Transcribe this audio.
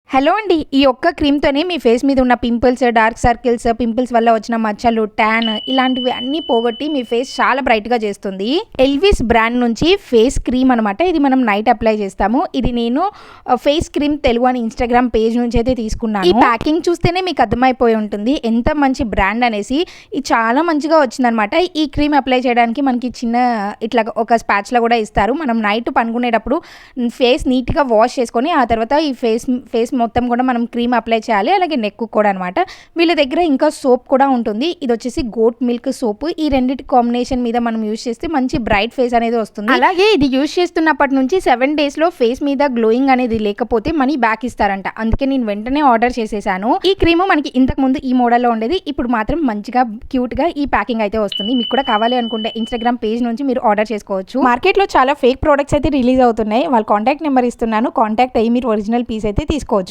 Hello అండి. ఈ ఒక్క క్రీమ్‌తోనే మీ ఫేస్ మీద ఉన్న పింపుల్స్, డార్క్ సర్కిల్స్, పింపుల్స్ వల్ల వచ్చిన మచ్చలు, ట్యాన్ ఇలాంటివి అన్నీ పోగొట్టి మీ ఫేస్ చాలా బ్రైట్‌గా చేస్తుంది. ఎల్విస్ బ్రాండ్ నుంచి ఫేస్ క్రీమ్ అనమాట. ఇది మనం నైట్ అప్లై చేస్తాము. ఇది నేను ఫేస్ క్రీమ్ తెలుగు అని ఇన్‌స్టాగ్రామ్ పేజ్ నుంచి అయితే తీసుకున్నాను. ఈ ప్యాకింగ్ చూస్తేనే మీకు అర్థమైపోయి ఉంటుంది ఎంత మంచి బ్రాండ్ అనేసి. ఇది చాలా మంచిగా వచ్చిందనమాట. ఈ క్రీమ్ అప్లై చేయడానికి మనకి చిన్న ఇట్లా ఒక స్పాచ్‌లా కూడా ఇస్తారు. మనం నైట్ పనుకునేటప్పుడు ఫేస్ నీట్‌గా వాష్ చేసుకొని ఆ తర్వాత ఈ ఫేస్ మొత్తం కూడా మనం క్రీమ్ అప్లై చేయాలి. అలాగే నెక్ కూడా అనమాట. వీళ్ళ దగ్గర ఇంకా సోప్ కూడా ఉంటుంది. ఇది వచ్చేసి గోట్ మిల్క్ సోప్. ఈ రెండింటి కాంబినేషన్ మీద మనం యూజ్ చేస్తే మంచి బ్రైట్ ఫేస్ అనేది వస్తుంది. అలాగే ఇది యూజ్ చేస్తున్నప్పటి నుంచి 7 days లో ఫేస్ మీద గ్లోయింగ్ అనేది లేకపోతే మనీ బ్యాక్ ఇస్తారంట. అందుకే నేను వెంటనే ఆర్డర్ చేసేసాను. ఈ క్రీమ్ మనకి ఇంతకు ముందు ఈ మోడల్లో ఉండేది. ఇప్పుడు మాత్రం మంచిగా క్యూట్ గా ఈ ప్యాకింగ్ అయితే వస్తుంది. మీకు కూడా కావాలి అనుకుంటే ఇన్స్టాగ్రామ్ పేజ్ నుంచి మీరు ఆర్డర్ చేసుకోవచ్చు. మార్కెట్ లో చాలా ఫేక్ ప్రొడక్ట్స్ అయితే రిలీజ్ అవుతున్నాయి. వాళ్ళ కాంటాక్ట్ నెంబర్ ఇస్తున్నాను. కాంటాక్ట్ అయ్యి మీరు ఒరిజినల్ పీస్ అయితే తీసుకోవచ్చు.